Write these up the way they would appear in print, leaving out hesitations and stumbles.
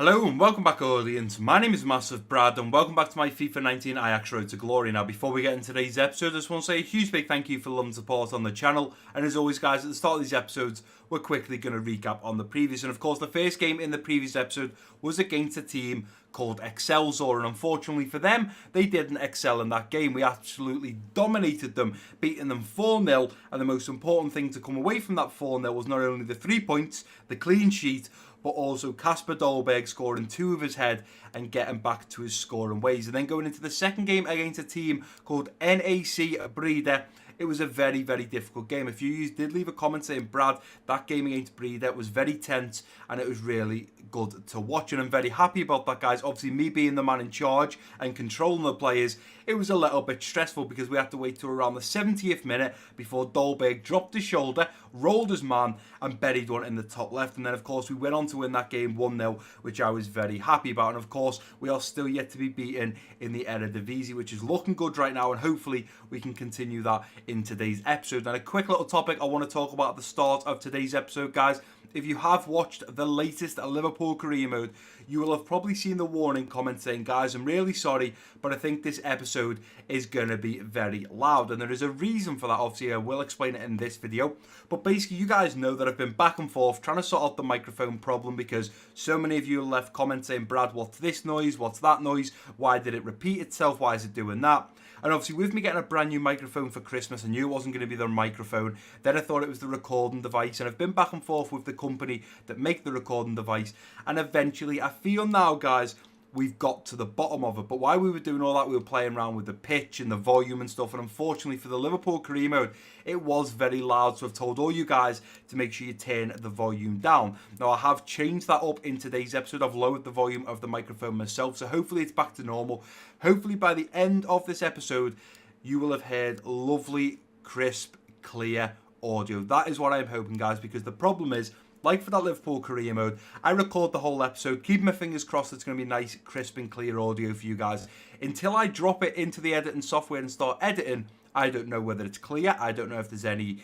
Hello and welcome back, audience. My name is MassiveBrad and welcome back to my FIFA 19 Ajax Road to Glory. Now, before we get into today's episode, I just want to say a huge big thank you for the love and support on the channel. And as always, guys, at the start of these episodes, we're quickly going to recap on the previous. And of course, the first game in the previous episode was against a team called Excelsior, and unfortunately for them, they didn't excel in that game. We absolutely dominated them, beating them 4-0, and the most important thing to come away from that 4-0 was not only the 3 points, the clean sheet, but also Kasper Dolberg scoring 2 of his head and getting back to his scoring ways. And then going into the second game against a team called MassiveBrad, it was a very, very difficult game. A few of you did leave a comment saying, Brad, that game against Breda was very tense and it was really good to watch. And I'm very happy about that, guys. Obviously, me being the man in charge and controlling the players, it was a little bit stressful because we had to wait till around the 70th minute before Dolberg dropped his shoulder, rolled his man and buried one in the top left. And then, of course, we went on to win that game 1-0, which I was very happy about. And, of course, we are still yet to be beaten in the Eredivisie, which is looking good right now. And hopefully we can continue that in today's episode. And a quick little topic I want to talk about at the start of today's episode, guys. If you have watched the latest Liverpool career mode, you will have probably seen the warning comment saying, guys, I'm really sorry, but I think this episode is going to be very loud. And there is a reason for that. Obviously, I will explain it in this video. But basically, you guys know that I've been back and forth trying to sort out the microphone problem because so many of you left comments saying, Brad, what's this noise? What's that noise? Why did it repeat itself? Why is it doing that? And obviously, with me getting a brand new microphone for Christmas, I knew it wasn't going to be the microphone. Then I thought it was the recording device. And I've been back and forth with the company that make the recording device. And eventually, I feel now, guys, we've got to the bottom of it. But while we were doing all that, we were playing around with the pitch and the volume and stuff. And unfortunately, for the Liverpool career mode, it was very loud. So I've told all you guys to make sure you turn the volume down. Now, I have changed that up in today's episode. I've lowered the volume of the microphone myself. So hopefully it's back to normal. Hopefully by the end of this episode, you will have heard lovely, crisp, clear audio. That is what I'm hoping, guys, because the problem is, like for that Liverpool career mode, I record the whole episode, keep my fingers crossed it's going to be nice, crisp and clear audio for you guys. Until I drop it into the editing software and start editing, I don't know whether it's clear. I don't know if there's any,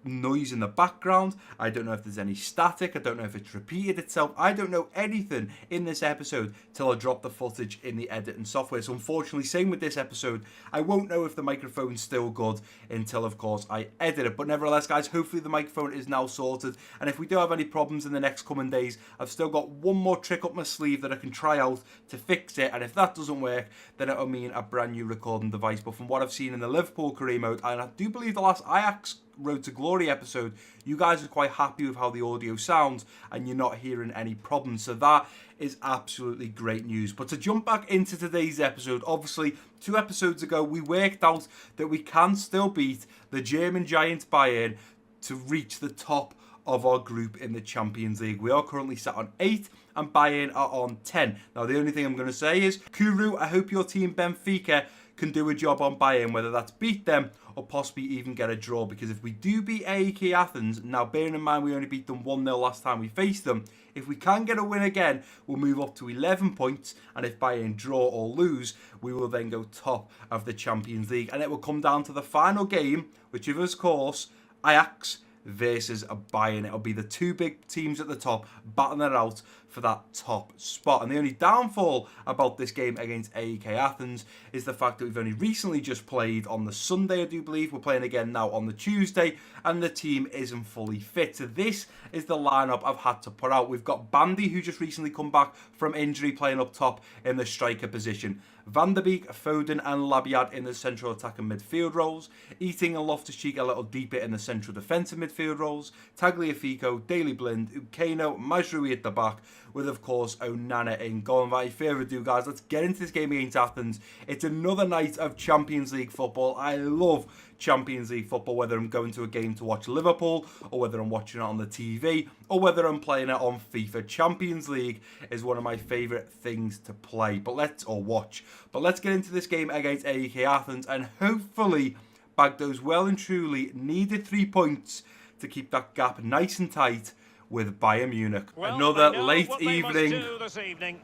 noise in the background. I don't know if there's any static. I don't know if it's repeated itself. I don't know anything in this episode till I drop the footage in the editing software. So unfortunately, same with this episode, I won't know if the microphone's still good until, of course, I edit it. But nevertheless, guys, hopefully the microphone is now sorted. And if we do have any problems in the next coming days, I've still got one more trick up my sleeve that I can try out to fix it. And if that doesn't work, then it'll mean a brand new recording device. But from what I've seen in the Liverpool career mode, and I do believe the last Ajax Road to Glory episode, you guys are quite happy with how the audio sounds and you're not hearing any problems. So that is absolutely great news. But to jump back into today's episode, obviously 2 episodes ago we worked out that we can still beat the German giant Bayern to reach the top of our group in the Champions League. We are currently sat on 8 and Bayern are on 10. Now the only thing I'm going to say is, Kuru, I hope your team Benfica can do a job on Bayern, whether that's beat them or possibly even get a draw. Because if we do beat AEK Athens, now bearing in mind we only beat them 1-0 last time we faced them, if we can get a win again, we'll move up to 11 points. And if Bayern draw or lose, we will then go top of the Champions League. And it will come down to the final game, which is, of course, Ajax versus a Bayern. It'll be the 2 big teams at the top battling it out for that top spot. And the only downfall about this game against AEK Athens is the fact that we've only recently just played on the Sunday, I do believe. We're playing again now on the Tuesday, and the team isn't fully fit. So this is the lineup I've had to put out. We've got Bandy, who just recently come back from injury, playing up top in the striker position. Van der Beek, Foden and Labiad in the central attack and midfield roles. Eating and Loftus-Cheek a little deeper in the central defensive midfield roles. Tagliafico, Daley Blind, Ukeno, Mazraoui at the back, with, of course, Onana in goal. And without further ado, guys, let's get into this game against Athens. It's another night of Champions League football. I love Champions League football, whether I'm going to a game to watch Liverpool, or whether I'm watching it on the TV, or whether I'm playing it on FIFA. Champions League is one of my favourite things to play, watch. But let's get into this game against AEK Athens and hopefully bag those well and truly needed 3 points to keep that gap nice and tight with Bayern Munich. Well, another late evening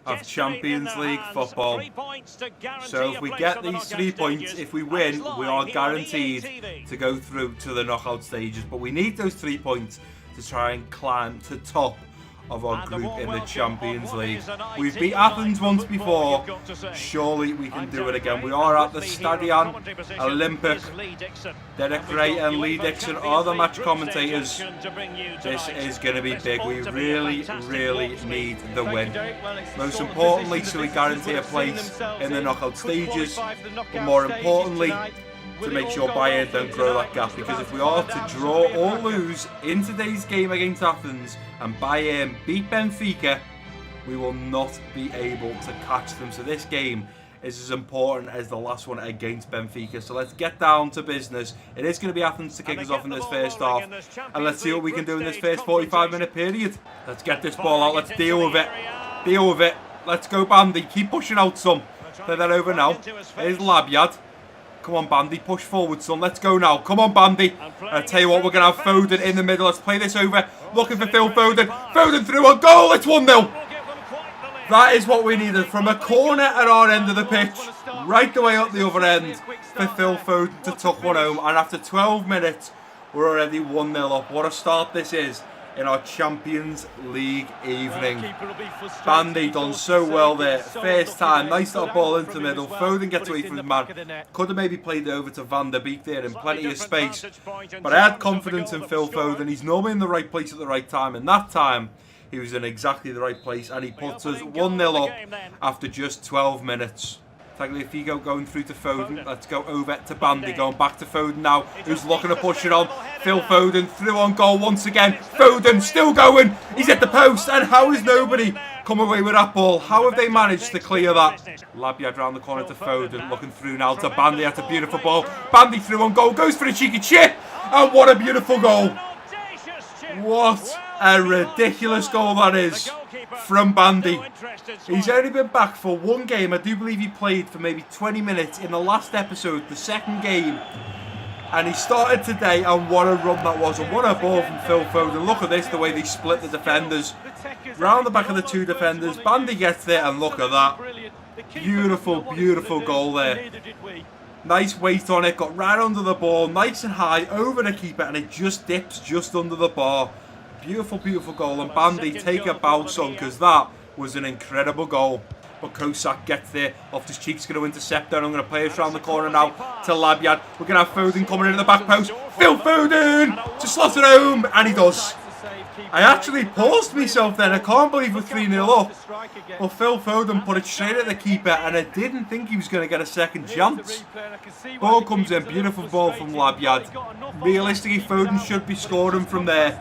of Champions League football. So if we get these 3 points, if we win, we are guaranteed to go through to the knockout stages. But we need those 3 points to try and climb to top of our group in the Champions League. We've beat Athens once before, surely we can do it again. We are at the Stadion Olympic. Derek Gray and Lee Dixon are the match commentators. This is going to be big. We really, really need the win. Most importantly, so we guarantee a place in the knockout stages, but more importantly, to make sure Bayern don't grow that gap, because if we are to draw or lose in today's game against Athens and Bayern beat Benfica, we will not be able to catch them. So this game is as important as the last one against Benfica. So let's get down to business. It is going to be Athens to kick us off in this first half, and let's see what we can do in this first 45-minute period. Let's get this ball out. Let's deal with it. Deal with it. Let's go, Bandy. Keep pushing out some. Play that over now. Here's Labyad. Come on, Bandy, push forward, son. Let's go now. Come on, Bandy. I tell you what, we're going to have Foden in the middle. Let's play this over. Looking for Phil Foden. Foden through a goal. It's 1-0. That is what we needed. From a corner at our end of the pitch, right the way up the other end, for Phil Foden to tuck one home. And after 12 minutes, we're already 1-0 up. What a start this is in our Champions League evening. Bandy done so well there. First time, nice little ball into the middle. Foden gets away from his man. Could have maybe played it over to Van der Beek there in plenty of space. But I had confidence in Phil Foden. He's normally in the right place at the right time. And that time, he was in exactly the right place. And he puts us 1-0 up after just 12 minutes. Tagliafico going through to Foden. Let's go over to Bandy. Going back to Foden now, who's looking to push it on. Phil Foden through on goal once again. Foden still going. He's at the post. And how is nobody come away with that ball? How have they managed to clear that? Labyad round the corner to Foden. Looking through now to Bandy. That's a beautiful ball. Bandy through on goal. Goes for a cheeky chip. And what a beautiful goal. What a ridiculous goal that is from Bandy. He's only been back for one game. I do believe he played for maybe 20 minutes in the last episode, the second game. And he started today, and what a run that was. And what a ball from Phil Foden. Look at this, the way they split the defenders. Round the back of the two defenders. Bandy gets there, and look at that. Beautiful, beautiful goal there. Nice weight on it, got right under the ball, nice and high, over the keeper, and it just dips just under the bar. Beautiful, beautiful goal. And Bandy, take a bow, son, because that was an incredible goal. But Kosak gets there. Loftus-Cheek's going to intercept there. I'm going to play it around the corner now to Labyad. We're going to have Foden coming in the back post. Phil Foden to slot it home, and he does. I actually paused myself then. I can't believe we're 3-0 up. Well, Phil Foden put it straight at the keeper, and I didn't think he was going to get a second chance. Ball comes in, beautiful ball from Labyad. Realistically, Foden should be scoring from there.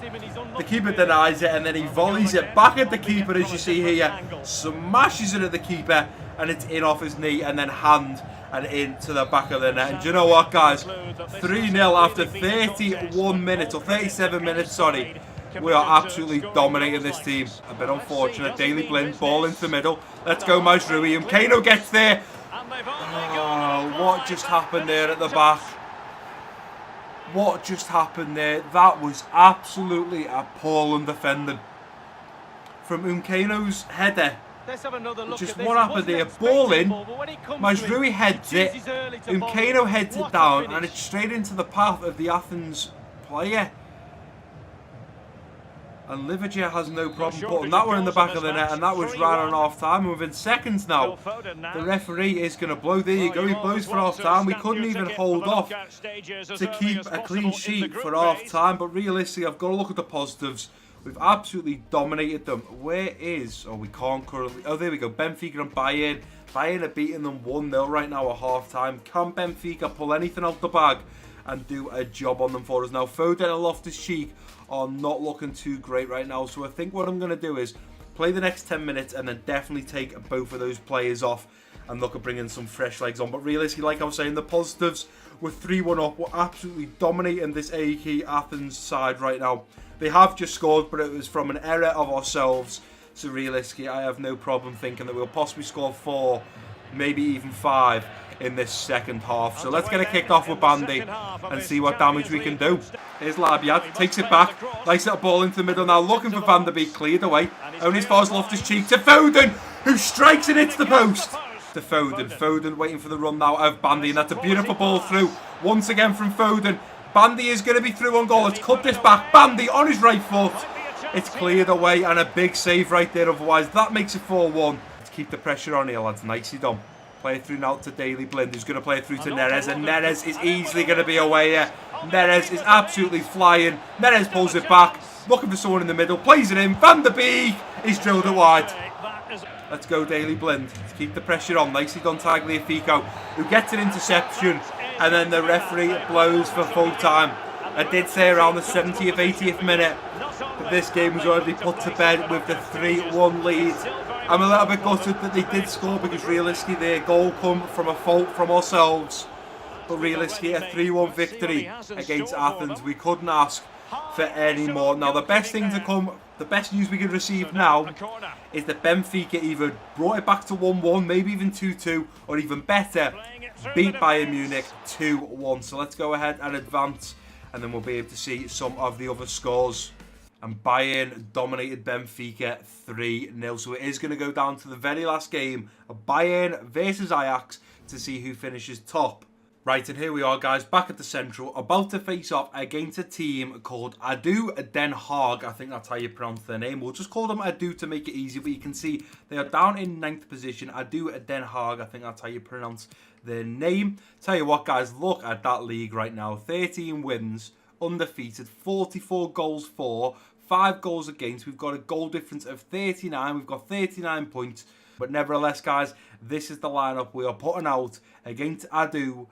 The keeper denies it, and then he volleys it back at the keeper, as you see here. Smashes it at the keeper, and it's in off his knee, and then hand and into the back of the net. And do you know what, guys? 3-0 after 31 minutes, or 37 minutes, sorry. We are absolutely dominating this team. A bit unfortunate. Daley Blind, ball into the middle. Let's go, Mazrui. Kano gets there. Oh, what just happened there at the back? What just happened there? That was absolutely appalling defending. From Umkano's header. Just what happened there? Ball in. Mazrui heads it. Umkano heads it down, and it's straight into the path of the Athens player. And Liverpool has no problem putting that one in the back of the net, and that was right on half time. And within seconds now, the referee is going to blow. There you go, he blows for half time. We couldn't even hold off to keep a clean sheet for half time. But realistically, I've got to look at the positives. We've absolutely dominated them. Where is... Oh, we can't currently... Oh, there we go. Benfica and Bayern. Bayern are beating them 1-0 right now at half time. Can Benfica pull anything out the bag and do a job on them for us? Now, Foden and Loftus-Cheek are not looking too great right now, so I think what I'm going to do is play the next 10 minutes and then definitely take both of those players off and look at bringing some fresh legs on. But realistically, like I was saying, the positives, we're 3-1 up. We're absolutely dominating this AEK Athens side right now. They have just scored, but it was from an error of ourselves. So realistically, I have no problem thinking that we'll possibly score 4, maybe even 5 in this second half. So let's get it kicked off with Bandy and see what damage we can do. Here's Labyad, takes it back, nice little ball into the middle now, looking for Van der Beek, cleared away. Only as far as Loftus-Cheek to Foden, who strikes and hits the post. To Foden, Foden waiting for the run now of Bandy, and that's a beautiful ball through, once again from Foden. Bandy is going to be through on goal, let's cut this back, Bandy on his right foot. It's cleared away, and a big save right there. Otherwise, that makes it 4-1. Let's keep the pressure on here, lads. Nicely done. Play it through now to Daley Blind, who's going to play it through to Neres, and Neres is easily going to be away here. Neres is absolutely flying. Neres pulls it back, looking for someone in the middle, plays it in. Van der Beek is drilled it wide. Let's go, Daley Blind. Let's keep the pressure on. Nicely done, Tagliafico, who gets an interception, and then the referee blows for full time. I did say around the 70th, 80th minute that this game was already put to bed with the 3-1 lead. I'm a little bit gutted that they did score, because realistically their goal come from a fault from ourselves. But realistically, a 3-1 victory against Athens, we couldn't ask for any more. Now, the best thing to come, the best news we can receive now is that Benfica either brought it back to 1-1, maybe even 2-2, or even better, beat Bayern Munich 2-1. So let's go ahead and advance, and then we'll be able to see some of the other scores. And Bayern dominated Benfica 3-0. So it is going to go down to the very last game of Bayern versus Ajax to see who finishes top. Right, and here we are, guys, back at the Central, about to face off against a team called ADO Den Haag. I think that's how you pronounce their name. We'll just call them ADO to make it easy, but you can see they are down in 9th position. ADO Den Haag, I think that's how you pronounce their name. Tell you what, guys, look at that league right now. 13 wins, undefeated, 44 goals for, 5 goals against. We've got a goal difference of 39. We've got 39 points. But nevertheless, guys, this is the lineup we are putting out against ADO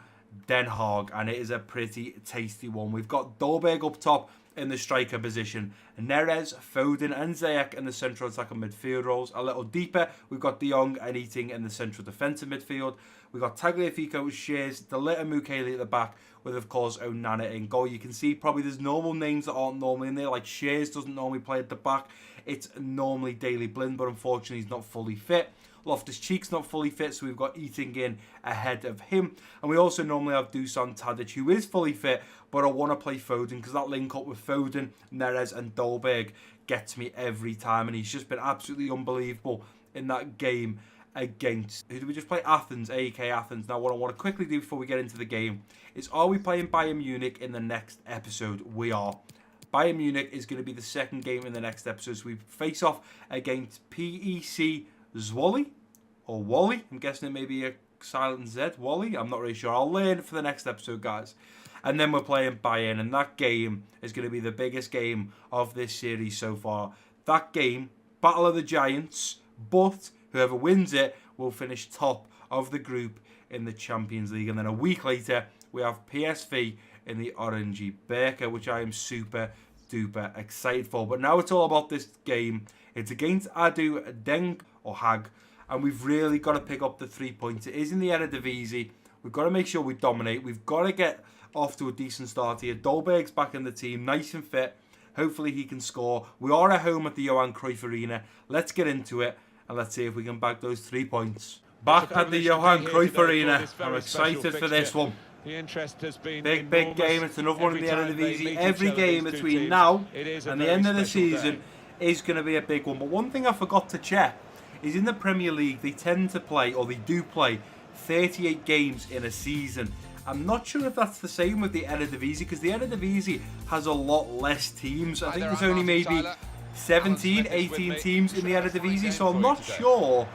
Den Haag, and it is a pretty tasty one. We've got Dolberg up top in the striker position, Neres, Foden and Ziyech in the central attack and midfield roles. A little deeper, we've got De Jong and Eating in the central defensive midfield. We've got Tagliafico, Shears, De Ligt and Mukiele at the back, with of course Onana in goal. You can see probably there's normal names that aren't normally in there, like Shears doesn't normally play at the back. It's normally Daley Blind, but unfortunately he's not fully fit. Loftus-Cheek's not fully fit, so we've got Eating in ahead of him. And we also normally have Dusan Tadic, who is fully fit, but I want to play Foden because that link up with Foden, Neres and Dolberg gets me every time. And he's just been absolutely unbelievable in that game against, who did we just play? Athens, AEK Athens. Now, what I want to quickly do before we get into the game is, are we playing Bayern Munich in the next episode? We are. Bayern Munich is going to be the second game in the next episode. So we face off against PEC Zwolly or Wally. I'm guessing it may be a silent Z. Wally. I'm not really sure. I'll learn for the next episode, guys. And then we're playing Bayern, and that game is going to be the biggest game of this series so far. That game, Battle of the Giants, but whoever wins it will finish top of the group in the Champions League. And then a week later, we have PSV in the Orangey Berker, which I am super duper excited for. But now it's all about this game. It's against ADO Den Haag, and we've really got to pick up the 3 points. It is in the Eredivisie. We've got to make sure we dominate. We've got to get off to a decent start here. Dolberg's back in the team, nice and fit. Hopefully he can score. We are at home at the Johan Cruyff Arena. Let's get into it, and let's see if we can bag those 3 points. Back at the Johan Cruyff Arena. I'm excited for this one. The interest has been big game. It's another one in the Eredivisie. Every game between now and the end of the season is going to be a big one. But one thing I forgot to check is in the Premier League, they tend to play, or they do play, 38 games in a season. I'm not sure if that's the same with the Eredivisie, because the Eredivisie has a lot less teams. I think there's only maybe 17, 18 teams in the Eredivisie, so I'm not sure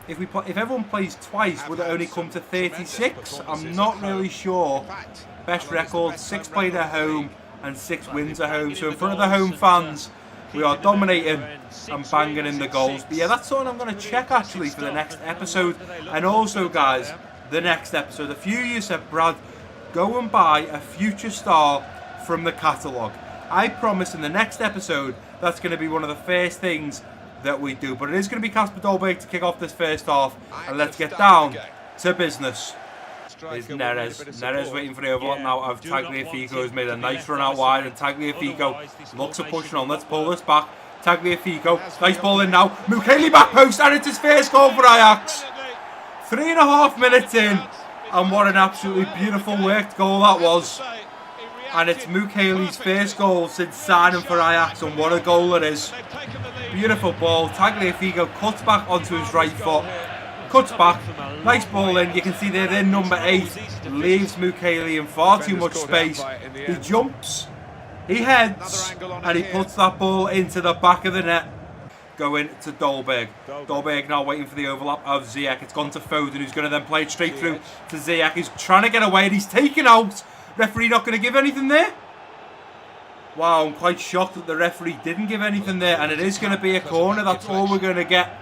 if everyone plays twice, would it only come to 36? I'm not really sure. Best record, 6 played at home and 6 wins at home. So in front of the home fans, we are dominating and banging in the goals. But yeah, that's something I'm going to check actually for the next episode. And also, guys, the next episode, a few of you said, Brad, go and buy a future star from the catalogue. I promise in the next episode, that's going to be one of the first things that we do. But it is going to be Kasper Dolberg to kick off this first half. And let's get down to business. Is Neres. Neres waiting for the overlap now of Tagliafico, who's made a nice run out wide, and Tagliafico looks at pushing on. Let's pull this back. Tagliafico, nice ball in now. Mukiele back post, and it's his first goal for Ajax. 3.5 minutes in, and what an absolutely beautiful worked goal that was. And it's Mukiele's first goal since signing for Ajax, and what a goal it is. Beautiful ball. Tagliafico cuts back onto his right foot. Cuts back, nice ball in. You can see there, number 8 leaves Mukiele in far too much space. He jumps He heads and he puts that ball into the back of the net. Going to Dolberg. Dolberg now waiting for the overlap of Ziyech. It's gone to Foden, who's going to then play it straight through to Ziyech. He's trying to get away and he's taken out. Referee not going to give anything there. Wow, I'm quite shocked that the referee didn't give anything there. And it is going to be a corner. That's all we're going to get.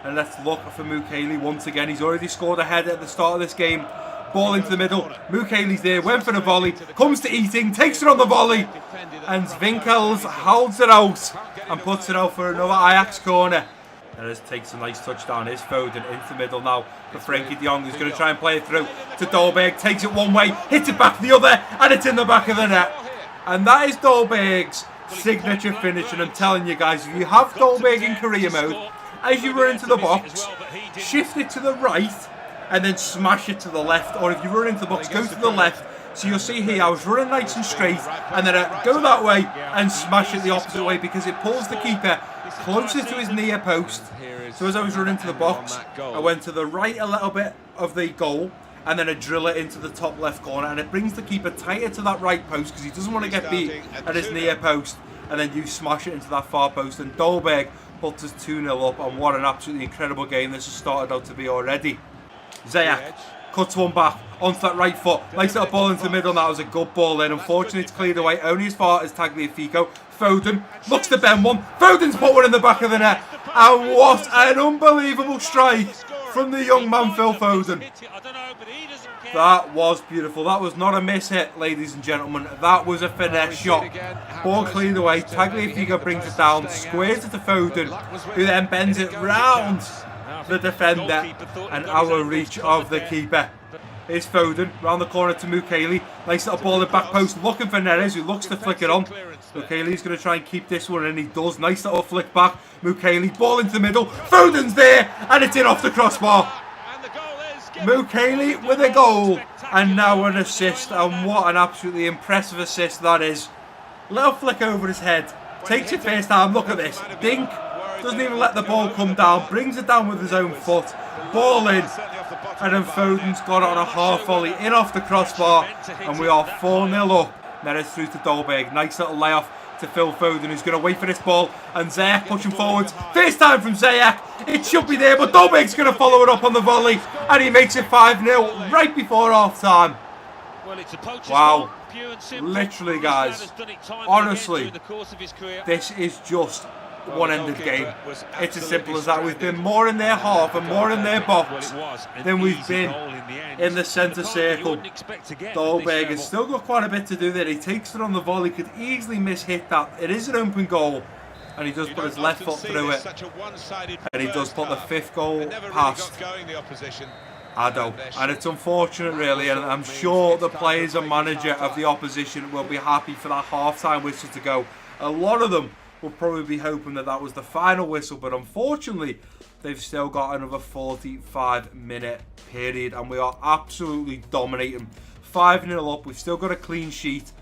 And let's look for Mukiele once again. He's already scored a header at the start of this game. Ball into the middle. Mukele's there. Went for the volley. Comes to Eating. Takes it on the volley. And Winkels holds it out. And puts it out for another Ajax corner. There is takes a nice touchdown. Here's Foden into the middle now for Frankie de Jong, who's going to try and play it through to Dolberg. Takes it one way. Hits it back the other. And it's in the back of the net. And that is Dolberg's signature finish. And I'm telling you guys, if you have Dolberg in career mode, as you run into the box, shift it to the right and then smash it to the left. Or if you run into the box, go to the left. So you'll see here, I was running nice and straight and then I go that way and smash it the opposite way because it pulls the keeper closer to his near post. So as I was running to the box, I went to the right a little bit of the goal and then I drill it into the top left corner and it brings the keeper tighter to that right post because he doesn't want to get beat at his near post, and then you smash it into that far post and Dolberg puts us 2-0 up, and what an absolutely incredible game this has started out to be already. Ziyech cuts one back onto that right foot, nice little ball into the middle, and that was a good ball in. Unfortunately it's cleared away only as far as Tagliafico. Foden looks to bend one, Foden's put one in the back of the net, and what an unbelievable strike from the young man Phil Foden. That was beautiful. That was not a miss hit, ladies and gentlemen. That was a finesse shot. Ball cleared away. Tagliafico brings it down, squares it to Foden, who then bends it round the defender and out of reach of the keeper. Here's Foden, round the corner to Mukiele. Nice little ball in the back post, looking for Neres, who looks to flick it on. Mukiele's going to try and keep this one, and he does. Nice little flick back. Mukiele, ball into the middle. Foden's there, and it's in off the crossbar. Mukiele with a goal, and now an assist, and what an absolutely impressive assist that is. Little flick over his head, takes it first time, look at this, dink, doesn't even let the ball come down, brings it down with his own foot, ball in, and then Foden's got it on a half volley, in off the crossbar, and we are 4-0 up. Neres through to Dolberg, nice little layoff to Phil Foden, who's going to wait for this ball, and Ziyech pushing forwards, first time from Ziyech, it should be there, but Dolberg's going to follow it up on the volley, and he makes it 5-0 right before half time. Wow, literally guys, honestly, this is just one-ended game. It's as simple as that. We've been more in their half and more in their box than we've been in the centre circle. Dolberg has still got quite a bit to do there. He takes it on the volley, could easily miss-hit that. It is an open goal, and he does put his left foot through it, and he does put the fifth goal past Ado, and it's unfortunate really, and I'm sure the players and manager of the opposition will be happy for that half-time whistle to go. A lot of them will probably be hoping that that was the final whistle, but unfortunately they've still got another 45-minute period, and we are absolutely dominating. 5-0 up, we've still got a clean sheet.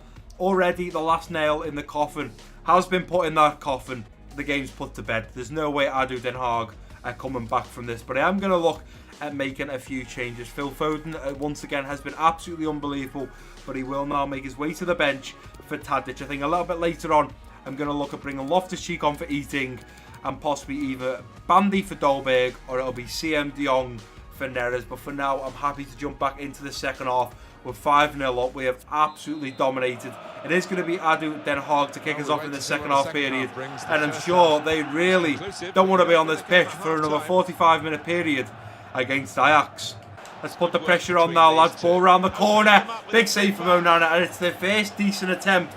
Already the last nail in the coffin has been put in that coffin. The game's put to bed. There's no way Ado Den Haag are coming back from this, but I am going to look at making a few changes. Phil Foden once again has been absolutely unbelievable, but he will now make his way to the bench for Tadic. I think a little bit later on I'm going to look at bringing Loftus-Cheek on for Eating, and possibly either Bandy for Dolberg or it'll be CM de Jong for Neres. But for now, I'm happy to jump back into the second half. We're 5-0 up. We have absolutely dominated. It is going to be Ado Den Haag to kick us off in the second half period, and I'm sure they really don't want to be on this pitch for another 45-minute period against Ajax. Let's put the pressure on now, lads. Ball around the corner. Big save from Onana, and it's their first decent attempt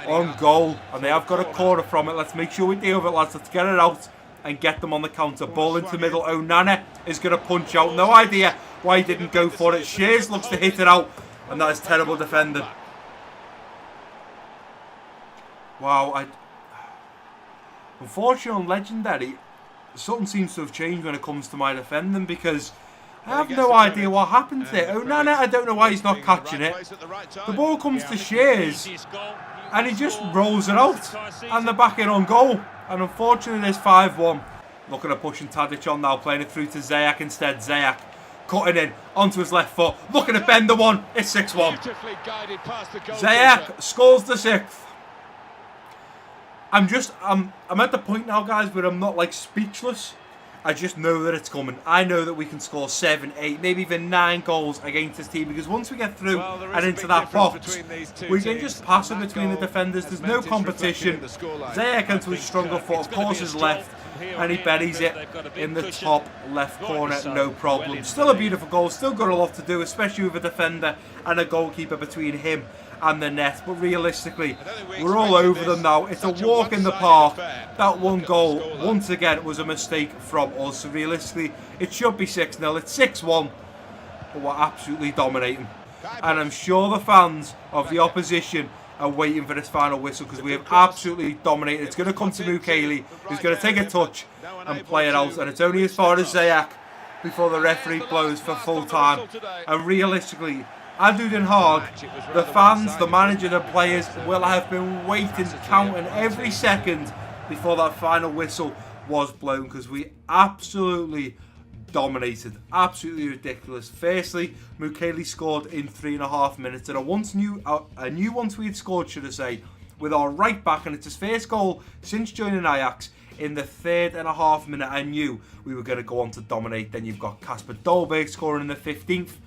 on goal. And they have got a corner from it. Let's make sure we deal with it, lads. Let's get it out and get them on the counter. Ball into the middle. Onana is going to punch out. No idea why he didn't go for it. Shears looks to hit it out, and that is terrible defending. Wow. Unfortunately, on Legendary, something seems to have changed when it comes to my defending, because I have no idea what happened there. Onana, I don't know why he's not catching it. The ball comes to Shears, and he just rolls it out, and they're back in on goal. And unfortunately, there's 5-1. Looking at pushing Tadic on now, playing it through to Ziyech instead. Ziyech cutting in onto his left foot, looking at bend the one. It's 6-1. Ziyech scores the 6th. I'm at the point now, guys, where I'm not like speechless. I just know that it's coming. I know that we can score 7, 8, maybe even 9 goals against this team, because once we get through and into that box, we can just pass it between the defenders. There's no competition. Ziyech into his stronger foot, of course, is left, and he buries it in the top left corner, no problem. Still a beautiful goal, still got a lot to do, especially with a defender and a goalkeeper between him and the net. But realistically, we're all over them now. It's a walk in the park. That one goal, once again, was a mistake from us. So realistically, it should be 6-0. It's 6-1, but we're absolutely dominating. And I'm sure the fans of the opposition are waiting for this final whistle, because we have absolutely dominated. It's going to come to Mukiele, who's going to take a touch and play it out. And it's only as far as Ziyech before the referee blows for full time. And realistically, Adu Den Haag, the fans, the manager, the players will have been waiting, counting every second before that final whistle was blown, because we absolutely dominated. Absolutely ridiculous. Firstly, Mukiele scored in 3.5 minutes, and a new one we had scored, should I say, with our right back, and it's his first goal since joining Ajax. In the 3.5 minute, I knew we were going to go on to dominate. Then you've got Kasper Dolberg scoring in the 15th.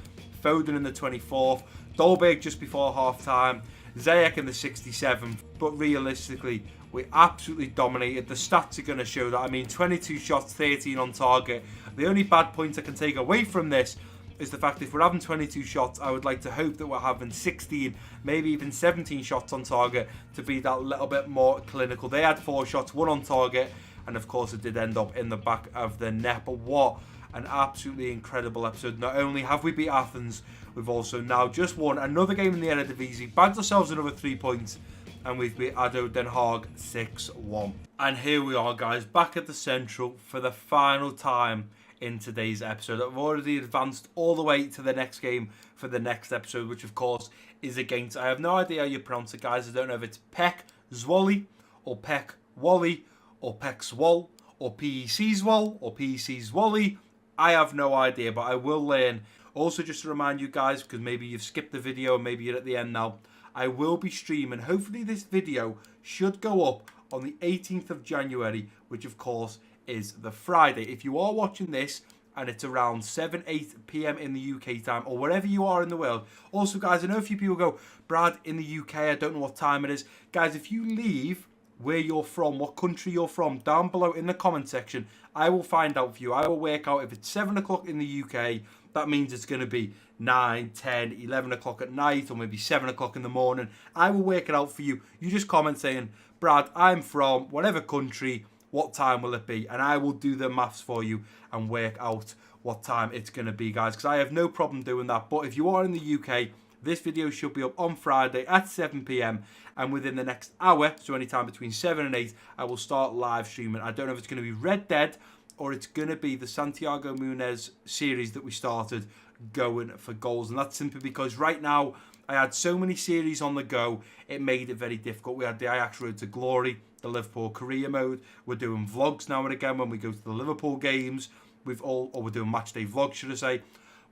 Foden in the 24th, Dolberg just before half-time, Ziyech in the 67th. But realistically, we absolutely dominated. The stats are going to show that. I mean, 22 shots, 13 on target. The only bad point I can take away from this is the fact if we're having 22 shots, I would like to hope that we're having 16, maybe even 17 shots on target to be that little bit more clinical. They had 4 shots, 1 on target, and of course it did end up in the back of the net. But what an absolutely incredible episode. Not only have we beat Athens, we've also now just won another game in the Eredivisie, bagged ourselves another 3 points, and we've beat ADO Den Haag 6-1. And here we are, guys, back at the Central for the final time in today's episode. I've already advanced all the way to the next game for the next episode, which of course is against, I have no idea how you pronounce it, guys. I don't know if it's Pek Zwolly or Pek Wally or Pek Swol or PEC Zwol or PEC Zwolly. I have no idea, but I will learn. Also, just to remind you guys, because maybe you've skipped the video and maybe you're at the end now, I will be streaming. Hopefully this video should go up on the 18th of January, which of course is the Friday. If you are watching this and it's around 7, 8 p.m. in the UK time, or wherever you are in the world. Also, guys, I know a few people go, Brad, in the UK, I don't know what time it is. Guys, if you leave where you're from, what country you're from, down below in the comment section, I will find out for you. I will work out if it's 7 o'clock in the UK, that means it's going to be 9, 10, 11 o'clock at night, or maybe 7 o'clock in the morning. I will work it out for you. You just comment saying, Brad, I'm from whatever country, what time will it be? And I will do the maths for you and work out what time it's going to be, guys, because I have no problem doing that. But if you are in the UK, this video should be up on Friday at 7 p.m. and within the next hour, so anytime between 7 and 8, I will start live streaming. I don't know if it's going to be Red Dead or it's going to be the Santiago Munez series that we started, going for goals. And that's simply because right now I had so many series on the go, it made it very difficult. We had the Ajax Road to Glory, the Liverpool career mode. We're doing vlogs now and again when we go to the Liverpool games. We're doing match day vlogs, should I say.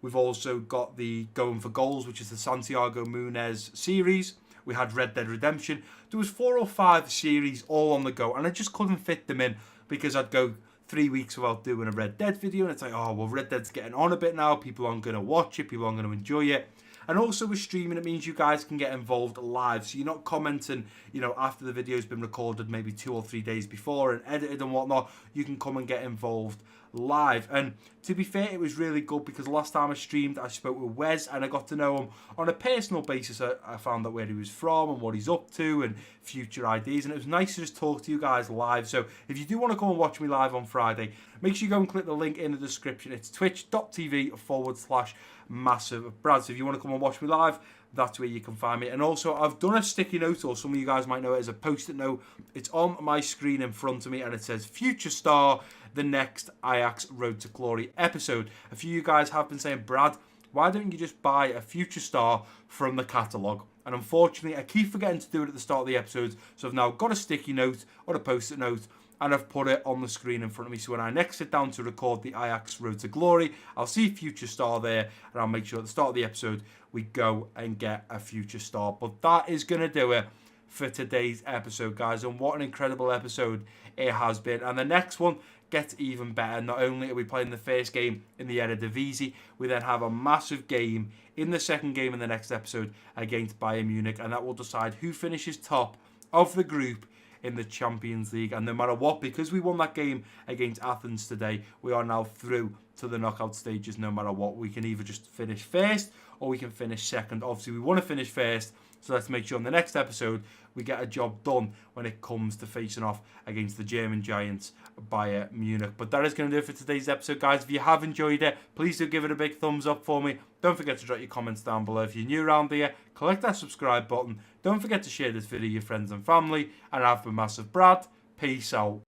We've also got the Going for Goals, which is the Santiago Munez series. We had Red Dead Redemption. There was 4 or 5 series all on the go, and I just couldn't fit them in because I'd go 3 weeks without doing a Red Dead video, and it's like, oh, well, Red Dead's getting on a bit now. People aren't going to watch it. People aren't going to enjoy it. And also with streaming, it means you guys can get involved live. So you're not commenting, you know, after the video's been recorded maybe 2 or 3 days before and edited and whatnot. You can come and get involved live. And to be fair, it was really good because last time I streamed, I spoke with Wes and I got to know him on a personal basis. I found out where he was from and what he's up to and future ideas. And it was nice to just talk to you guys live. So if you do want to come and watch me live on Friday, make sure you go and click the link in the description. It's twitch.tv/MassiveBrad. So if you want to come and watch me live, that's where you can find me. And also, I've done a sticky note, or some of you guys might know it as a post-it note. It's on my screen in front of me, and it says Future Star, the next Ajax Road to Glory episode. A few of you guys have been saying, Brad, why don't you just buy a Future Star from the catalogue? And unfortunately, I keep forgetting to do it at the start of the episodes, so I've now got a sticky note or a post-it note, and I've put it on the screen in front of me. So when I next sit down to record the Ajax Road to Glory, I'll see Future Star there, and I'll make sure at the start of the episode we go and get a Future Star. But that is going to do it for today's episode, guys. And what an incredible episode it has been. And the next one gets even better. Not only are we playing the first game in the Eredivisie, we then have a massive game in the second game in the next episode against Bayern Munich, and that will decide who finishes top of the group in the Champions League. And no matter what, because we won that game against Athens today, we are now through to the knockout stages. No matter what, we can either just finish first or we can finish second. Obviously, we want to finish first, so let's make sure in the next episode we get a job done when it comes to facing off against the German giants, Bayern Munich. But that is going to do it for today's episode, guys. If you have enjoyed it, please do give it a big thumbs up for me. Don't forget to drop your comments down below. If you're new around here, click that subscribe button. Don't forget to share this video with your friends and family. And I've been Massive Brad. Peace out.